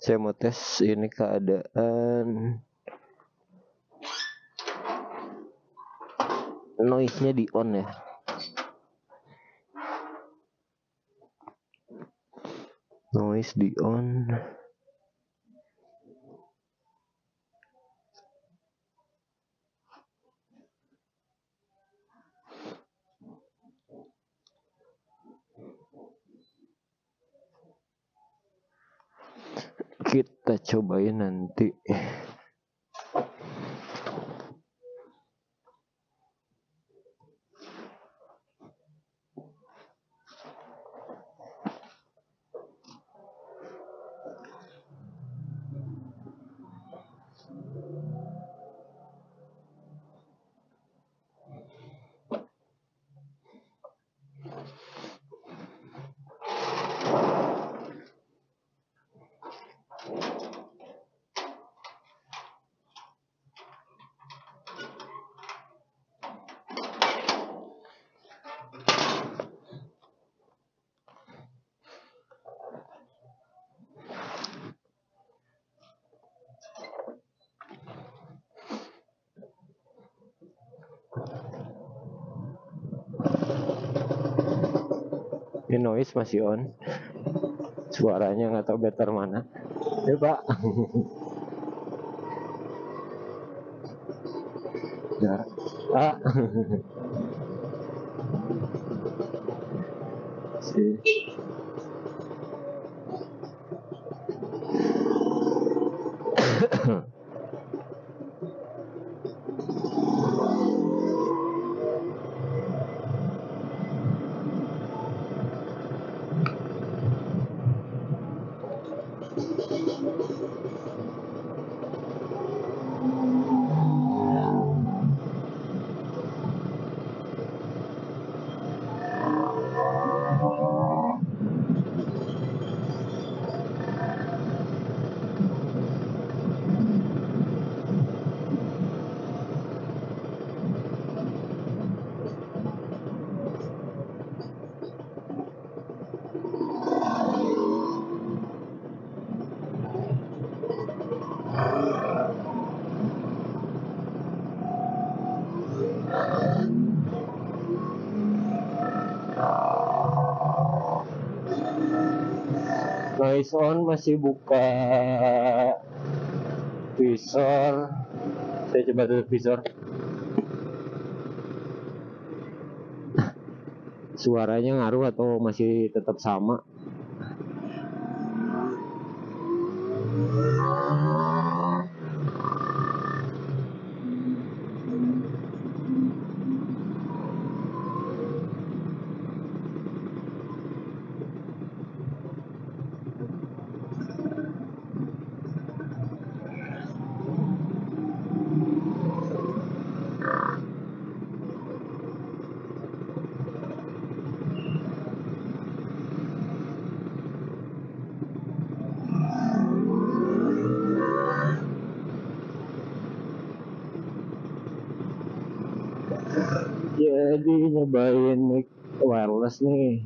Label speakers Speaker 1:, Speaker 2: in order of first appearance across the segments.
Speaker 1: Saya mau tes ini keadaan noise-nya di on ya. Noise di on. Kita cobain nanti. Ini noise masih on. Suaranya nggak tahu better mana. Ya Pak. Ya. Ah. Si. Noise on masih buka visor. Saya coba tutup visor. Suaranya ngaruh atau masih tetap sama? Jadi nyobain mic wireless nih.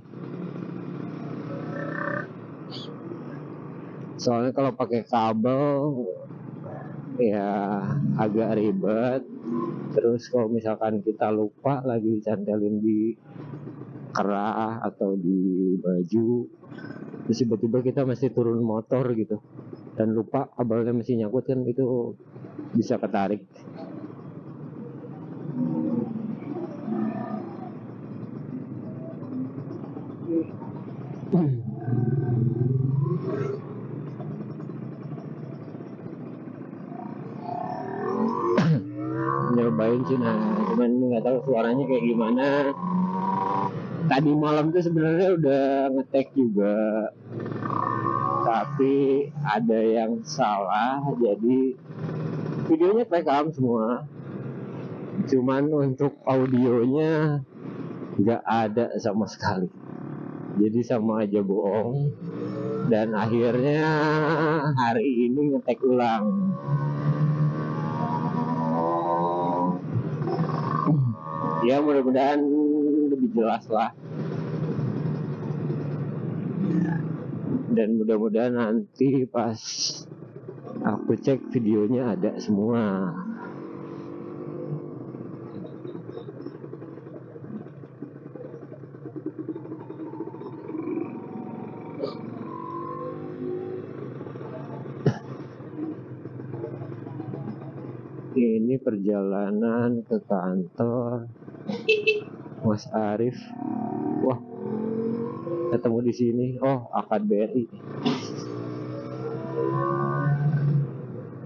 Speaker 1: Soalnya kalau pakai kabel ya agak ribet. Terus kalau misalkan kita lupa lagi cantelin di kerah atau di baju, terus tiba-tiba kita masih turun motor gitu dan lupa kabelnya masih nyangkut, kan itu bisa ketarik. Nyobain sih, nah cuman nggak tahu suaranya kayak gimana. Tadi malam tuh sebenarnya udah ngetek juga, tapi ada yang salah, jadi videonya rekam semua, cuman untuk audionya nggak ada sama sekali, jadi sama aja bohong. Dan akhirnya hari ini ngetek ulang. Ya mudah-mudahan lebih jelas lah. Dan mudah-mudahan nanti pas aku cek videonya ada semua. Ini perjalanan ke kantor Mas Arif. Wah, ketemu di sini. Oh, akad BRI.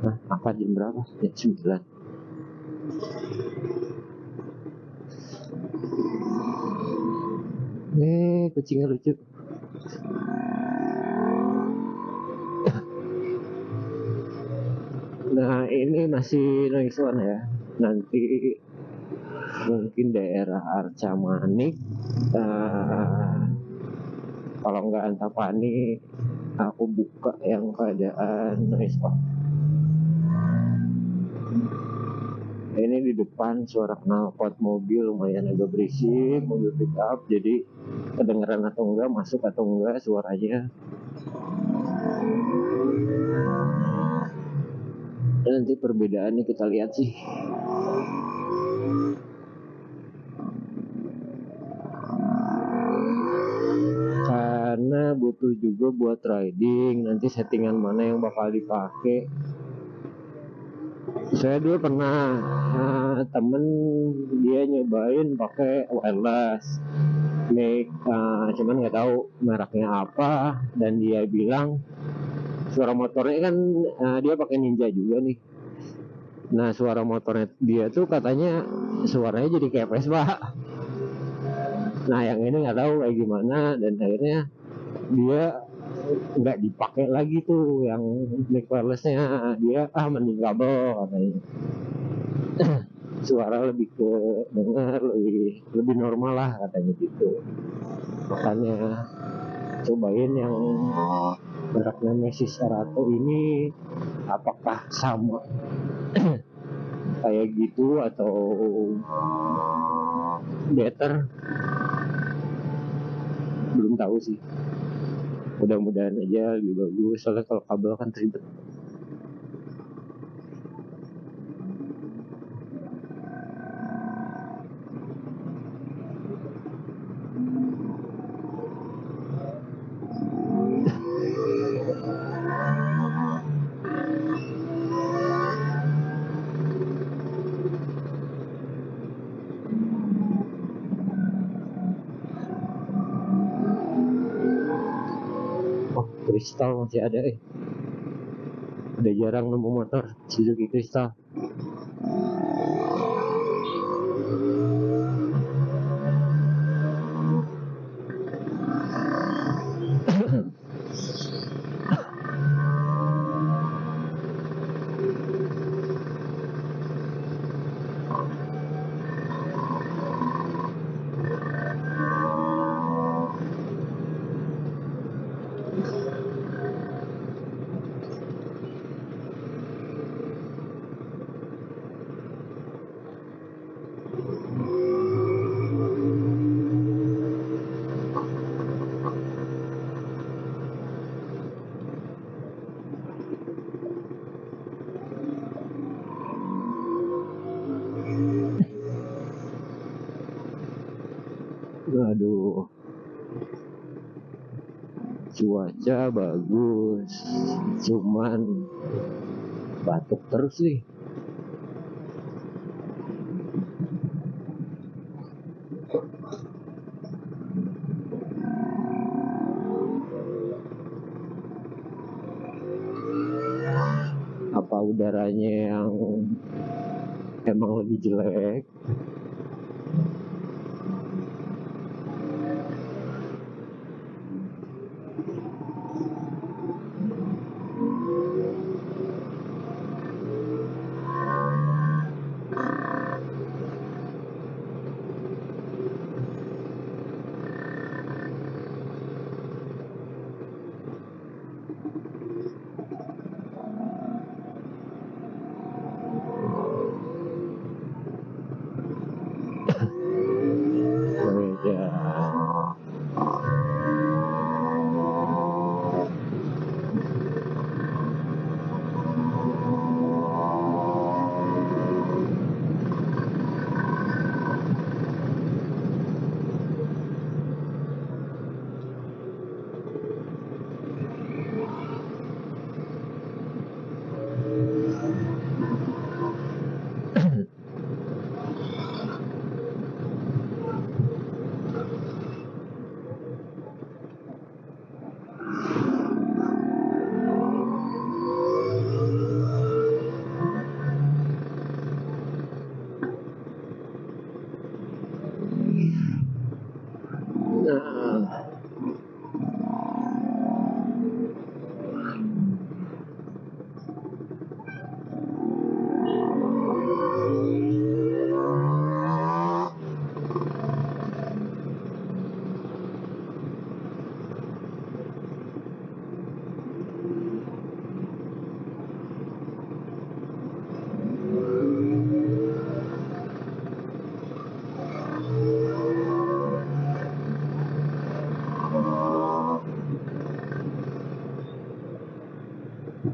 Speaker 1: Nah, akad jam berapa? Jam 9. Kucingnya lucu. Nah, ini masih noise one ya. Nanti mungkin daerah Arca Manik, kalau nggak Antapani, aku buka yang keadaan noise off. Ini di depan suara knalpot mobil lumayan agak berisik, mobil pickup, jadi kedengeran atau enggak, masuk atau enggak suaranya. Dan nanti perbedaannya kita lihat sih. Karena butuh juga buat riding, nanti settingan mana yang bakal dipakai. Saya dulu pernah temen dia nyobain pakai wireless mic, cuman nggak tahu mereknya apa, dan dia bilang suara motornya kan dia pakai Ninja juga nih. Nah, suara motornya dia tuh katanya suaranya jadi kayak Vespa. Nah, yang ini nggak tahu kayak gimana, dan akhirnya dia nggak dipakai lagi tuh yang mic wirelessnya. Dia mending kabel katanya. Suara lebih ke dengar lebih normal lah katanya gitu. Makanya cobain yang mereknya Mesis Serato ini, apakah sama kayak gitu atau better, belum tahu sih. Mudah-mudahan aja lebih bagus, soalnya kalau kabel kan ribet. Oh, Kristal masih ada udah jarang nemu motor Suzuki Kristal. Aduh, cuaca bagus, cuman batuk terus nih. Apa udaranya yang emang lebih jelek?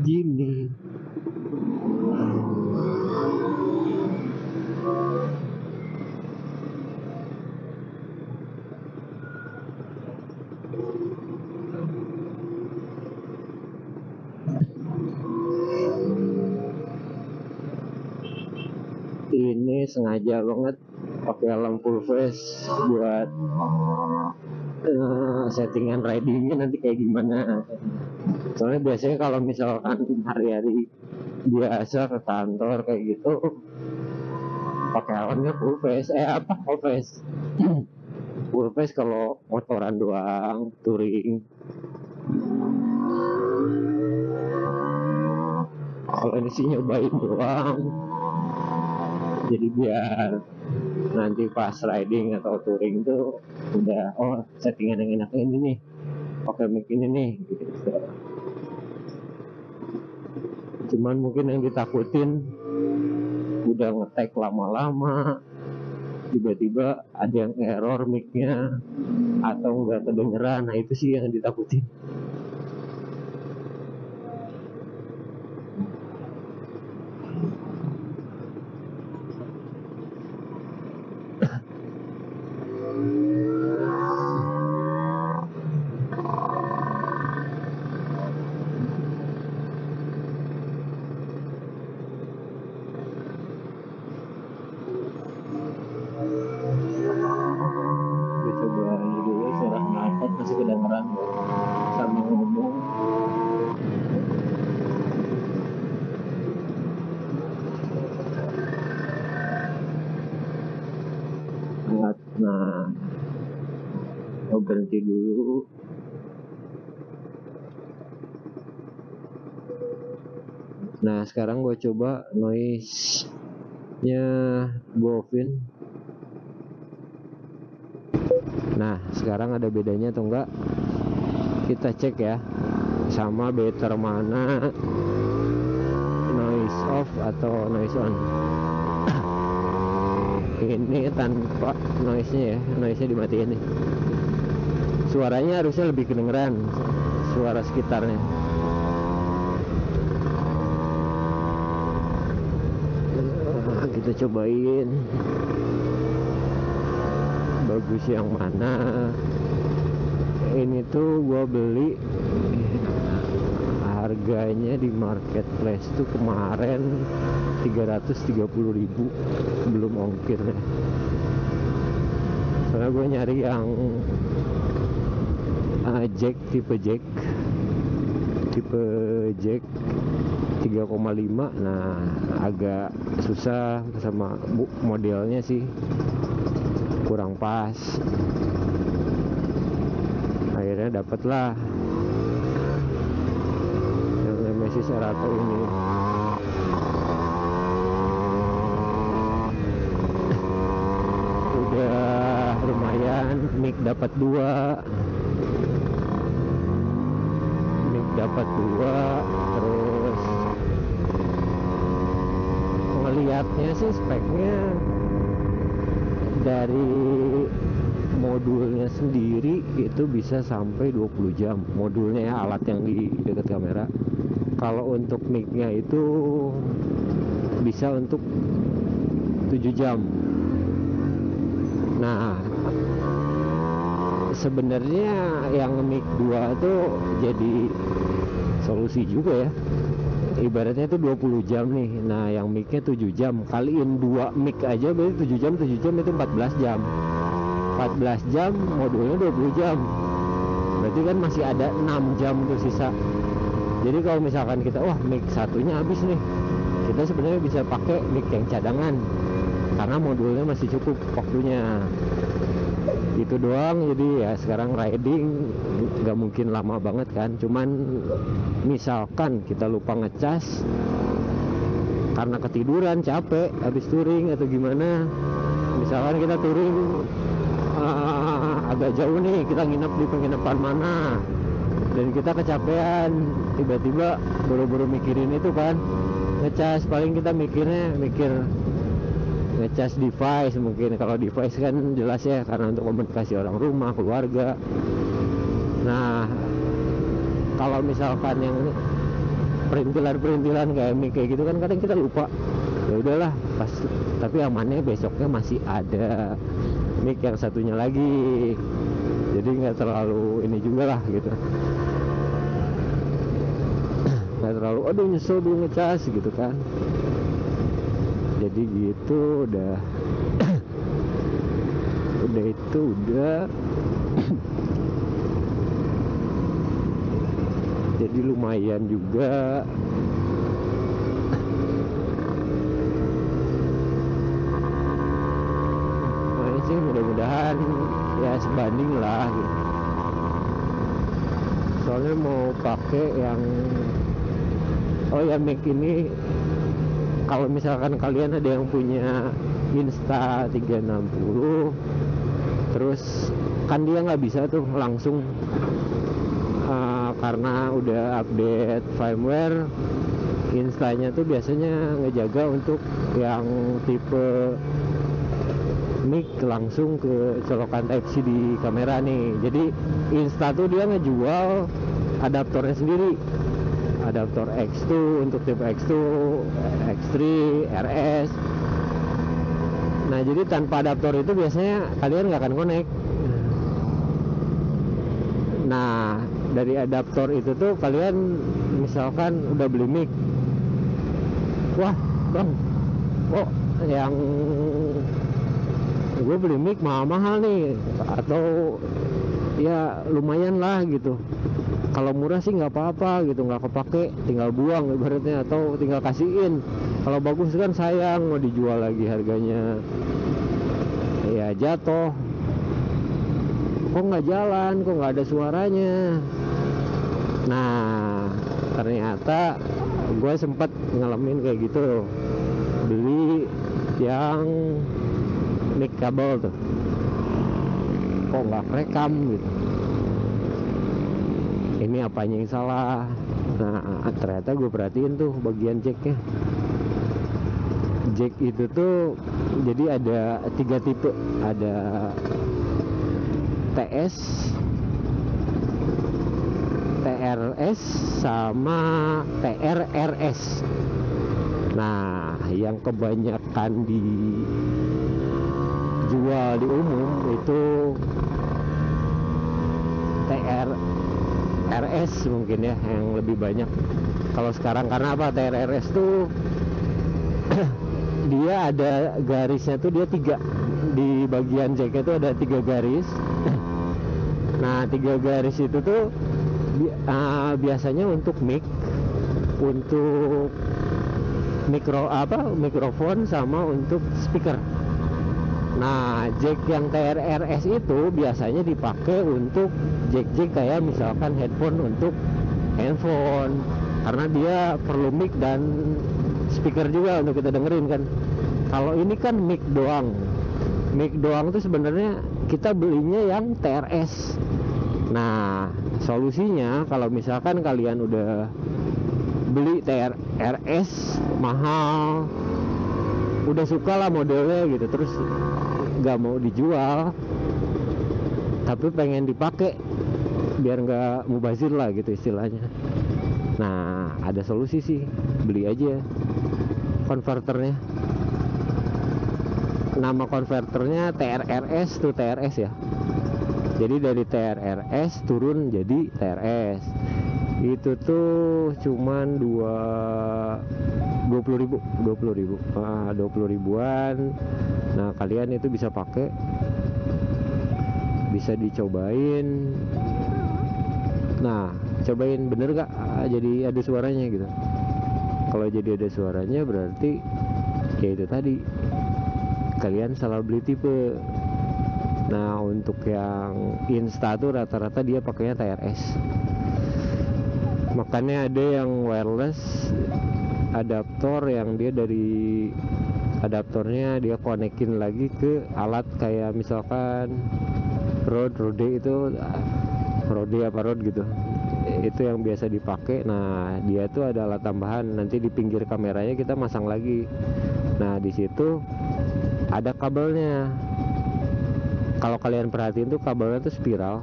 Speaker 1: gini. Ini sengaja banget pakai lampu face buat settingan ridingnya nanti kayak gimana. Soalnya biasanya kalau misalkan hari-hari biasa ke kantor kayak gitu pakai helmnya full face, full face full face kalau motoran doang, touring. Kalau ini sih nyobain doang, jadi biar nanti pas riding atau touring tuh udah settingan yang enak ini nih, pakai mic ini nih gitu. Cuman mungkin yang ditakutin udah ngetek lama-lama tiba-tiba ada yang error mic-nya atau nggak kedengeran. Nah itu sih yang ditakutin. Masih kedengeran sama ngomong. Nah, berhenti dulu. Nah sekarang gue coba noise-nya Bovin. Nah sekarang ada bedanya atau enggak, kita cek ya, sama better mana, noise off atau noise on. Ini tanpa noise-nya ya, noise-nya dimatiin nih. Suaranya harusnya lebih kedengeran, suara sekitarnya. Kita cobain bagus yang mana. Ini tuh gua beli harganya di marketplace tuh kemarin 330.000 belum ongkir ya. Soalnya gue nyari yang tipe jack 3,5. nah agak susah sama modelnya sih, kurang pas. Akhirnya dapatlah yang Nemesis Serato ini. Udah lumayan, mic dapat 2, terus ngeliatnya sih speknya dari modulnya sendiri itu bisa sampai 20 jam modulnya ya, alat yang di dekat kamera. Kalau untuk mic-nya itu bisa untuk 7 jam. Nah sebenarnya yang mic 2 tuh jadi solusi juga ya. Ibaratnya itu 20 jam nih. Nah yang mic-nya 7 jam, kaliin 2 mic aja berarti 7 jam itu 14 jam. 14 jam modulnya 20 jam. Berarti kan masih ada 6 jam untuk sisa. Jadi kalau misalkan kita mic satunya habis nih, kita sebenarnya bisa pakai mic yang cadangan karena modulnya masih cukup waktunya. Itu doang. Jadi ya sekarang riding nggak mungkin lama banget kan, cuman misalkan kita lupa ngecas karena ketiduran capek habis touring atau gimana, misalkan kita touring agak jauh nih, kita nginep di penginapan mana dan kita kecapean, tiba-tiba buru-buru mikirin itu kan ngecas. Paling kita mikir ngecas device. Mungkin kalau device kan jelas ya, karena untuk komunikasi orang rumah, keluarga. Nah kalau misalkan yang perintilan kayak mic kayak gitu kan kadang kita lupa. Ya udahlah pas, tapi amannya besoknya masih ada mic yang satunya lagi, jadi nggak terlalu ini juga lah gitu, nggak terlalu aduh nyesel belum ngecas gitu kan. Jadi gitu udah itu udah jadi lumayan juga. Makanya sih mudah-mudahan ya sebanding lah gitu. Soalnya mau pakai yang mic ini, kalau misalkan kalian ada yang punya Insta360, terus kan dia nggak bisa tuh langsung karena udah update firmware. Instanya tuh biasanya ngejaga untuk yang tipe mic langsung ke colokan Type-C di kamera nih. Jadi Insta tuh dia ngejual adaptornya sendiri, adaptor X2 untuk tipe X2, X3, RS. Nah jadi tanpa adaptor itu biasanya kalian nggak akan connect. Nah dari adaptor itu tuh kalian misalkan udah beli mic, wah bang, kok yang gue beli mic mahal-mahal nih, atau ya lumayan lah gitu, kalau murah sih nggak apa-apa gitu, nggak kepake tinggal buang ibaratnya, atau tinggal kasihin. Kalau bagus kan sayang mau dijual lagi harganya ya jatuh, kok nggak jalan, kok nggak ada suaranya. Nah ternyata gue sempat ngalamin kayak gitu, beli yang mic kabel tuh kok nggak rekam gitu, ini apanya yang salah. Nah ternyata gue perhatiin tuh bagian jacknya. Jack itu tuh jadi ada 3 tipe, ada TS, TRS sama TRRS. Nah yang kebanyakan dijual di umum itu TRRS mungkin ya yang lebih banyak kalau sekarang. Karena apa? TRRS tuh dia ada garisnya tuh, dia 3 di bagian jacknya tuh ada 3 garis. Nah 3 garis itu tuh biasanya untuk mic, untuk mikrofon sama untuk speaker. Nah jack yang TRRS itu biasanya dipakai untuk jack kayak misalkan headphone untuk handphone, karena dia perlu mic dan speaker juga untuk kita dengerin kan. Kalau ini kan mic doang tuh sebenarnya kita belinya yang TRS. Nah solusinya kalau misalkan kalian udah beli TRS mahal, udah suka lah modelnya gitu, terus nggak mau dijual tapi pengen dipakai biar nggak mubazir lah gitu istilahnya. Nah ada solusi sih, beli aja konverternya. Nama konverternya TRRS tuh, TRS ya. Jadi dari TRRS turun jadi TRS. Itu tuh cuman 20.000 20.000-an. Nah kalian itu bisa pakai, bisa dicobain. Nah cobain bener gak jadi ada suaranya gitu. Kalau jadi ada suaranya berarti ya itu tadi, kalian salah beli tipe. Nah untuk yang Insta tuh rata-rata dia pakainya TRS. Makanya ada yang wireless adaptor yang dia dari adaptornya dia konekin lagi ke alat kayak misalkan Rode itu, Rode gitu, itu yang biasa dipakai. Nah dia tuh ada alat tambahan, nanti di pinggir kameranya kita masang lagi. Nah di situ ada kabelnya. Kalau kalian perhatiin tuh kabelnya tuh spiral.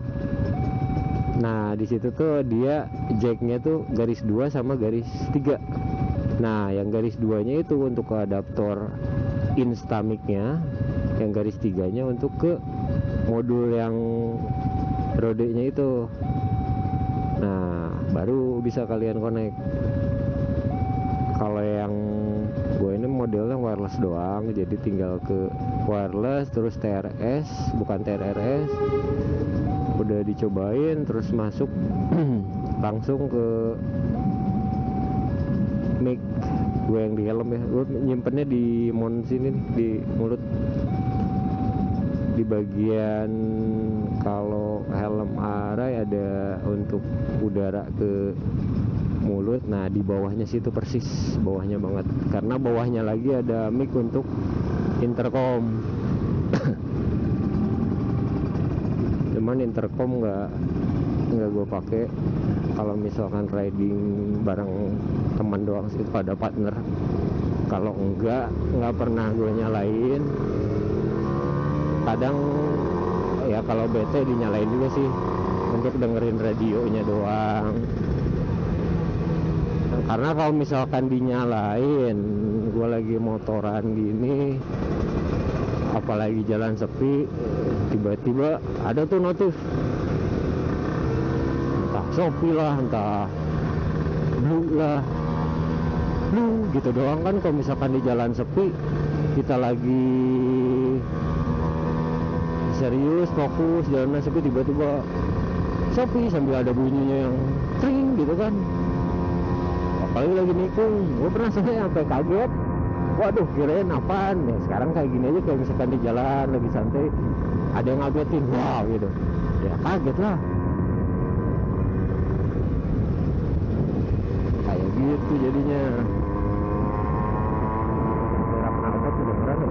Speaker 1: Nah di situ tuh dia jacknya tuh garis 2 sama garis 3. Nah yang garis 2-nya itu untuk ke adaptor instamicnya, yang garis 3-nya untuk ke modul yang rodenya itu. Nah baru bisa kalian connect. Kalau yang gue ini modelnya wireless doang, jadi tinggal ke wireless terus TRS, bukan TRRS. Udah dicobain terus masuk langsung ke mic gue yang di helm ya. Gue nyimpennya di mount sini nih, di mulut, di bagian kalau helm Arai ada untuk udara ke mulut. Nah di bawahnya situ persis, bawahnya banget, karena bawahnya lagi ada mic untuk intercom. Cuman intercom nggak gue pakai kalau misalkan riding bareng teman doang sih, pada partner. Kalau nggak pernah gue nyalain. Kadang ya kalau bete dinyalain juga sih untuk dengerin radionya doang. Karena kalau misalkan dinyalain, gue lagi motoran gini, apalagi jalan sepi, tiba-tiba ada tuh notif, entah Shopee lah, entah Blue lah, Blue gitu doang kan. Kalau misalkan di jalan sepi, kita lagi serius fokus jalan sepi, tiba-tiba Shopee sambil ada bunyinya yang tring gitu kan. Apalagi lagi nikung, gue pernah sampai kaget. Waduh, kirain apaan ya. Sekarang kayak gini aja, kayak misalkan di jalan lagi santai ada yang ngagetin, wow gitu ya, kaget lah. Kayak gitu jadinya. Daerah knalpot juga beneran ya.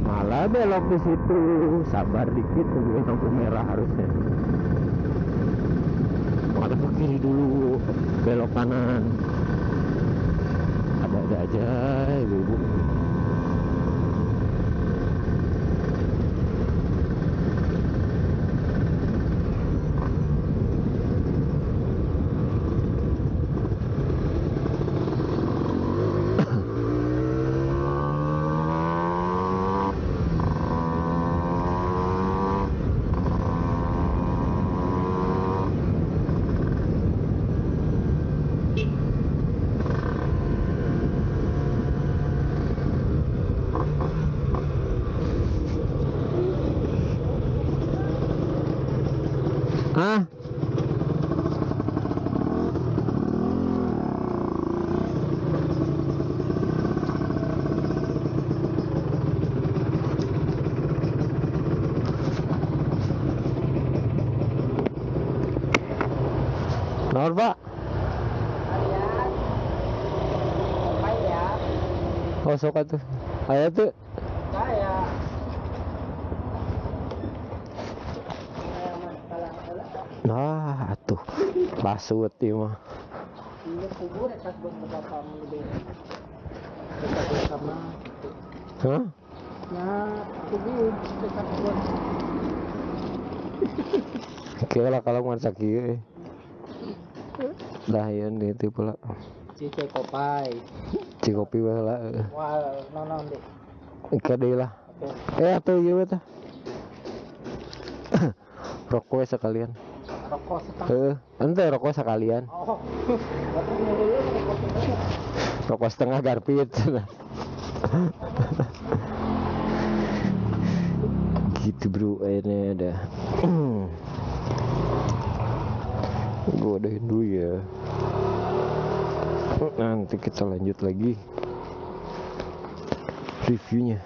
Speaker 1: Malah belok di situ, sabar dikit, tunggu lampu merah harusnya. Malah ke kiri dulu, belok kanan. Ada aja ibu-ibu. Hah? Naon, Pak? Oh, sok atuh. Aya tuh. Nah, atuh. Basut ieu mah. Hah? Oke lah kalau mau sakieu. Dah yeun ditu pula. Cikopi we lah.
Speaker 2: Wah, nonon deh.
Speaker 1: Ika deui lah. Atuh ieu tah. Rokok sekalian.
Speaker 2: Rokok setengah.
Speaker 1: Ente rokok sekalian.
Speaker 2: Oh, berarti dulu rokok setengah.
Speaker 1: Rokok setengah garpit. Gitu bro, ini ada. Gue udahin dulu ya. Nanti kita lanjut lagi reviewnya.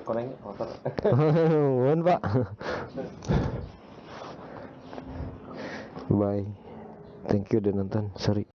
Speaker 3: Korengnya motor.
Speaker 1: Mohon Pak. Bye. Thank you udah nonton. Sorry.